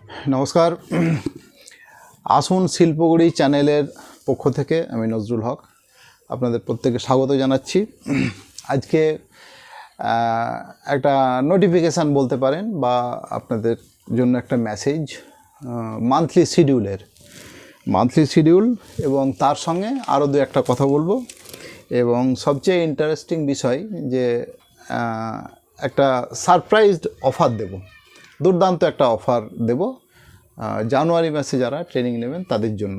নমস্কার। আসুন শিল্পগুড়ি চ্যানেলের পক্ষ থেকে আমি নজরুল হক আপনাদের প্রত্যেককে স্বাগত জানাচ্ছি। আজকে একটা নোটিফিকেশান বলতে পারেন বা আপনাদের জন্য একটা মেসেজ, মান্থলি শিডিউল এবং তার সঙ্গে আরও দু একটা কথা বলবো। এবং সবচেয়ে ইন্টারেস্টিং বিষয় যে একটা সারপ্রাইজড অফার দেব, দুর্দান্ত একটা অফার দেব জানুয়ারি মাসে যারা ট্রেনিং নেবেন তাদের জন্য।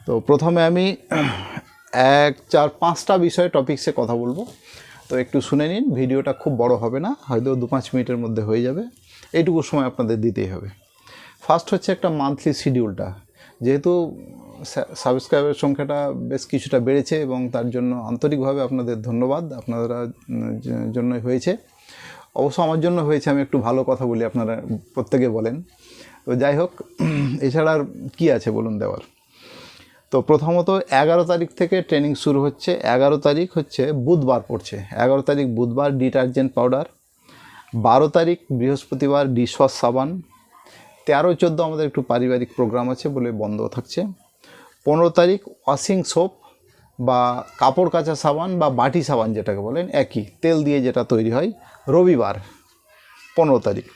তো প্রথমে আমি 1-4-5টা বিষয়ে টপিকসে কথা বলবো, তো একটু শুনে নিন। ভিডিওটা খুব বড় হবে না, হয়তো 2-5 মিনিটের মধ্যে হয়ে যাবে, এইটুকু সময় আপনাদের দিতেই হবে। ফার্স্ট হচ্ছে একটা মান্থলি শিডিউলটা, যেহেতু সাবস্ক্রাইবের সংখ্যাটা বেশ কিছুটা বেড়েছে এবং তার জন্য আন্তরিকভাবে আপনাদের ধন্যবাদ, আপনারা জন্যই হয়েছে। অবশ্য আমার জন্য হয়েছে, আমি একটু ভালো কথা বলি, আপনারা প্রত্যেকে বলেন। তো যাই হোক, এছাড়া আর কী আছে বলুন দেওয়ার। তো প্রথমত 11 তারিখ থেকে ট্রেনিং শুরু হচ্ছে। 11 তারিখ হচ্ছে বুধবার পড়ছে, 11 তারিখ বুধবার ডিটারজেন্ট পাউডার। 12 তারিখ বৃহস্পতিবার ডিশওয়াশ সাবান। 13-14 আমাদের একটু পারিবারিক প্রোগ্রাম আছে বলে বন্ধ থাকছে। 15 তারিখ ওয়াশিং সোপ বা কাপড় কাচা সাবান বা বাটি সাবান যেটাকে বলেন, একই তেল দিয়ে যেটা তৈরি হয়, রবিবার 15 তারিখ।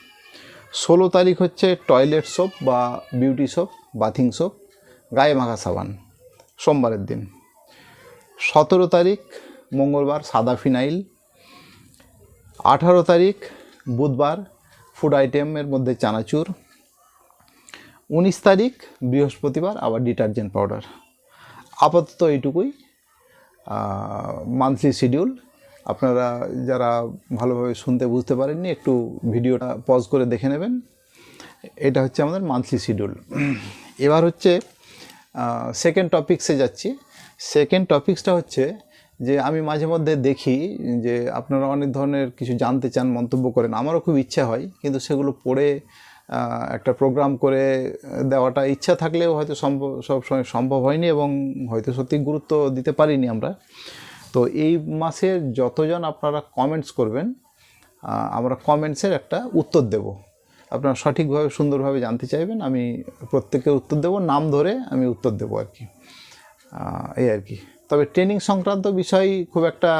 16 তারিখ হচ্ছে টয়লেট সোপ বা বিউটি সোপ, বাথিং সোপ, গায়ে মাখা সাবান, সোমবারের দিন। 17 তারিখ মঙ্গলবার সাদা ফিনাইল। 18 তারিখ বুধবার ফুড আইটেমের মধ্যে চানাচুর। 19 তারিখ বৃহস্পতিবার আবার ডিটারজেন্ট পাউডার। আপাতত এইটুকুই মান্থলি শিডিউল। আপনারা যারা ভালোভাবে শুনতে বুঝতে পারেননি, একটু ভিডিওটা পজ করে দেখে নেবেন। এটা হচ্ছে আমাদের মান্থলি শিডিউল। এবার হচ্ছে সেকেন্ড টপিক্সে যাচ্ছি। সেকেন্ড টপিক্সটা হচ্ছে যে আমি মাঝে মধ্যে দেখি যে আপনারা অনেক ধরনের কিছু জানতে চান, মন্তব্য করেন, আমারও খুব ইচ্ছা হয়, কিন্তু সেগুলো পড়ে একটা প্রোগ্রাম করে দেওয়াটা ইচ্ছা থাকলেও হয়তো সবসময় সম্ভব হয়নি এবং হয়তো সত্যি গুরুত্ব দিতে পারিনি আমরা। তো এই মাসের যতজন আপনারা কমেন্টস করবেন, আমরা কমেন্টসের একটা উত্তর দেব। আপনারা সঠিকভাবে সুন্দরভাবে জানতে চাইবেন, আমি প্রত্যেকের উত্তর দেব, নাম ধরে আমি উত্তর দেব আর কি, এই আর কি। তবে ট্রেনিং সংক্রান্ত বিষয় খুব একটা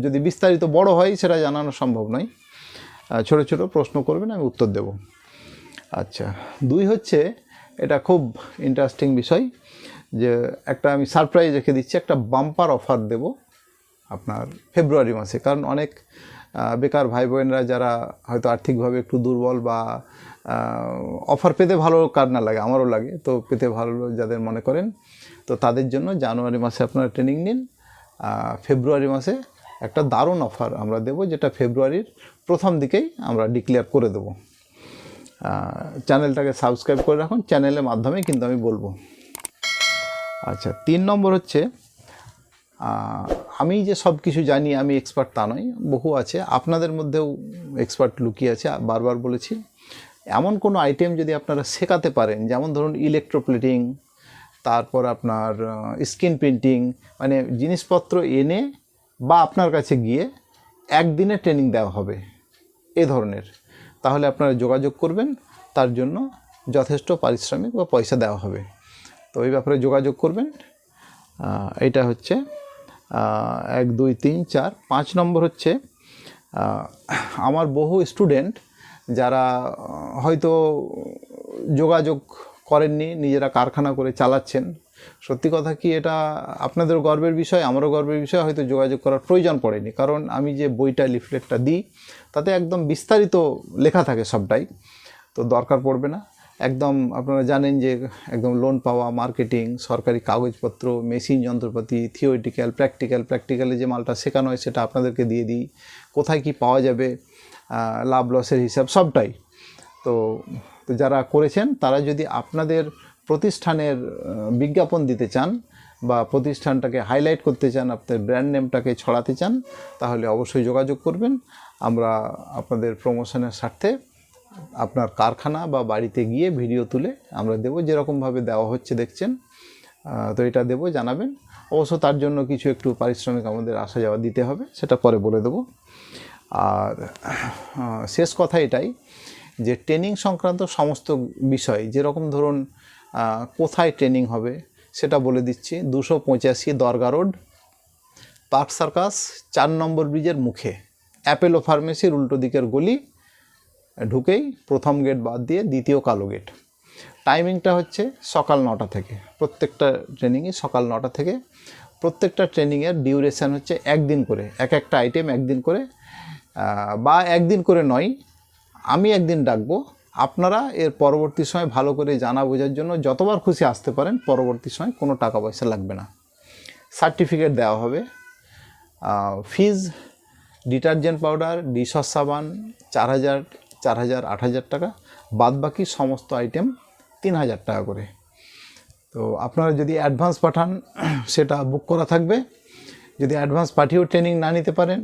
যদি বিস্তারিত বড় হয় সেটা জানানো সম্ভব নয়। ছোট ছোট প্রশ্ন করবেন, আমি উত্তর দেব। আচ্ছা, 2 হচ্ছে, এটা খুব ইন্টারেস্টিং বিষয়, যে একটা আমি সারপ্রাইজ রেখে দিচ্ছি, একটা বাম্পার অফার দেব আপনার ফেব্রুয়ারি মাসে। কারণ অনেক বেকার ভাই বোনেরা যারা হয়তো আর্থিকভাবে একটু দুর্বল বা অফার পেতে ভালো, কার না লাগে, আমারও লাগে, তো পেতে ভালো যাদের মনে করেন, তো তাদের জন্য জানুয়ারি মাসে আপনারা ট্রেনিং নিন। ফেব্রুয়ারি মাসে একটা দারুণ অফার আমরা দেব, যেটা ফেব্রুয়ারির প্রথম দিকেই আমরা ডিক্লেয়ার করে দেব। চ্যানেলটাকে সাবস্ক্রাইব করে রাখুন, চ্যানেলের মাধ্যমেই কিন্তু আমি বলবো। আচ্ছা, 3 নম্বর হচ্ছে, আমি যে সব কিছু জানি, আমি এক্সপার্ট তা নয়, বহু আছে, আপনাদের মধ্যেও এক্সপার্ট লুকিয়ে আছে। বারবার বলেছি, এমন কোনো আইটেম যদি আপনারা শেখাতে পারেন, যেমন ধরুন ইলেকট্রোপ্লেটিং, তারপর আপনার স্ক্রিন প্রিন্টিং, মানে জিনিসপত্র এনে বা আপনার কাছে গিয়ে একদিনে ট্রেনিং দেওয়া হবে এ ধরনের, তাহলে আপনারা যোগাযোগ করবেন, তার জন্য যথেষ্ট পারিশ্রমিক বা পয়সা দেওয়া হবে। তো এই ব্যাপারে যোগাযোগ করবেন। এটা হচ্ছে 1, 2, 3, 4, 5 নম্বর হচ্ছে, আমার বহু স্টুডেন্ট যারা হয়তো যোগাযোগ করেননি, নিজেরা কারখানা করে চালাচ্ছেন। সত্যি কথা কি, এটা আপনাদের গর্বের বিষয়, আমারও গর্বের বিষয়, হয়তো যোগাযোগ করার প্রয়োজন পড়েনি, কারণ আমি যে বইটা, লিফলেটটা দিই, তাতে একদম বিস্তারিত লেখা থাকে সবটাই, তো দরকার পড়বে না। একদম আপনারা জানেন যে একদম লোন পাওয়া, মার্কেটিং, সরকারি কাগজপত্র, মেশিন যন্ত্রপাতি, থিওরিটিক্যাল, প্র্যাকটিক্যালে যে মালটা শেখানো হয় সেটা আপনাদেরকে দিয়ে দিই, কোথায় কি পাওয়া যাবে, লাভ লসের হিসাব, সবটাই। তো যারা করেছেন তারা যদি আপনাদের প্রতিষ্ঠানের বিজ্ঞাপন দিতে চান বা প্রতিষ্ঠানটাকে হাইলাইট করতে চান, আপনাদের ব্র্যান্ড নেমটাকে ছড়াতে চান, তাহলে অবশ্যই যোগাযোগ করবেন। আমরা আপনাদের প্রমোশনের স্বার্থে আপনার কারখানা বা বাড়িতে গিয়ে ভিডিও তুলে আমরা দেব, যেরকমভাবে দেওয়া হচ্ছে দেখছেন, তো এটা দেব, জানাবেন। অবশ্য তার জন্য কিছু একটু পারিশ্রমিক আমাদের আসা যাওয়া দিতে হবে, সেটা পরে বলে দেব। আর শেষ কথা এটাই যে ট্রেনিং সংক্রান্ত সমস্ত বিষয়, যেরকম ধরুন কোথায় ট্রেনিং হবে সেটা বলে দিচ্ছি। 285 দরগা রোড, পার্ক সার্কাস, 4 নম্বর ব্রিজের মুখে, অ্যাপেলো ফার্মেসির উল্টো দিকের গলি ঢুকেই প্রথম গেট বাদ দিয়ে দ্বিতীয় কালো গেট। টাইমিংটা হচ্ছে সকাল 9টা থেকে, প্রত্যেকটা ট্রেনিংই সকাল 9টা থেকে। প্রত্যেকটা ট্রেনিংয়ের ডিউরেশান হচ্ছে একদিন করে, একটা আইটেম একদিন করে, বা একদিন করে নয়, আমি একদিন ডাকবো, আপনারা এর পরবর্তী সময় ভালো করে জানা বোঝার জন্য যতবার খুশি আসতে পারেন, পরবর্তী সময় কোনো টাকা পয়সা লাগবে না, সার্টিফিকেট দেওয়া হবে। ফিজ ডিটারজেন্ট পাউডার, ডিশওয়াশ সাবান 4000, 4000, 8000 টাকা, বাদ বাকি সমস্ত আইটেম 3000 টাকা করে। তো আপনারা যদি অ্যাডভান্স পাঠান সেটা বুক করা থাকবে, যদি অ্যাডভান্স পাঠিয়েও ট্রেনিং না নিতে পারেন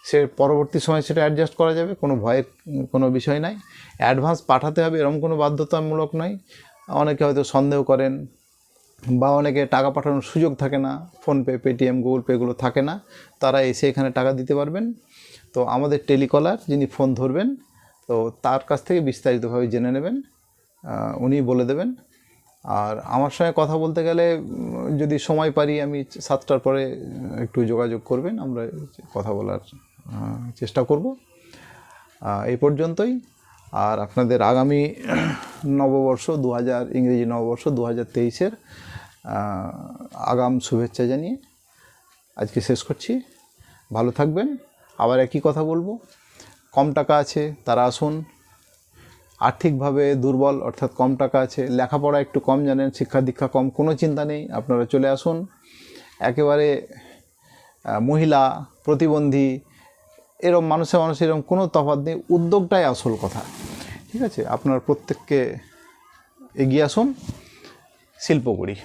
সে পরবর্তী সময় সেটা অ্যাডজাস্ট করা যাবে, কোনো ভয়ের কোনো বিষয় নাই। অ্যাডভান্স পাঠাতে হবে এরকম কোনো বাধ্যতামূলক নয়। অনেকে হয়তো সন্দেহ করেন বা অনেকে টাকা পাঠানোর সুযোগ থাকে না, ফোনপে, পেটিএম, গুগল পে এগুলো থাকে না, তারা এসে এখানে টাকা দিতে পারবেন। তো আমাদের টেলিকলার যিনি ফোন ধরবেন, তো তার কাছ থেকে বিস্তারিতভাবে জেনে নেবেন, উনি বলে দেবেন। আর আমার সঙ্গে কথা বলতে গেলে যদি সময় পারি আমি 7টার পরে একটু যোগাযোগ করবেন, আমরা কথা বলার চেষ্টা করব। এই পর্যন্তই। আর আপনাদের আগামী নববর্ষ 2000 ইংরেজি নববর্ষ 2023-এর আগাম শুভেচ্ছা জানিয়ে আজকে শেষ করছি। ভালো থাকবেন। আবার একই কথা বলবো, কম টাকা আছে তারা আসুন, আর্থিকভাবে দুর্বল অর্থাৎ কম টাকা আছে, লেখাপড়া একটু কম জানেন, শিক্ষা দীক্ষা কম, কোনো চিন্তা নেই, আপনারা চলে আসুন। একেবারে মহিলা, প্রতিবন্ধী এরকম মানুষের এরকম কোনো তফাৎ নেই, উদ্যোগটাই আসল কথা। ঠিক আছে, আপনারা প্রত্যেককে এগিয়ে আসুন, শিল্প করি।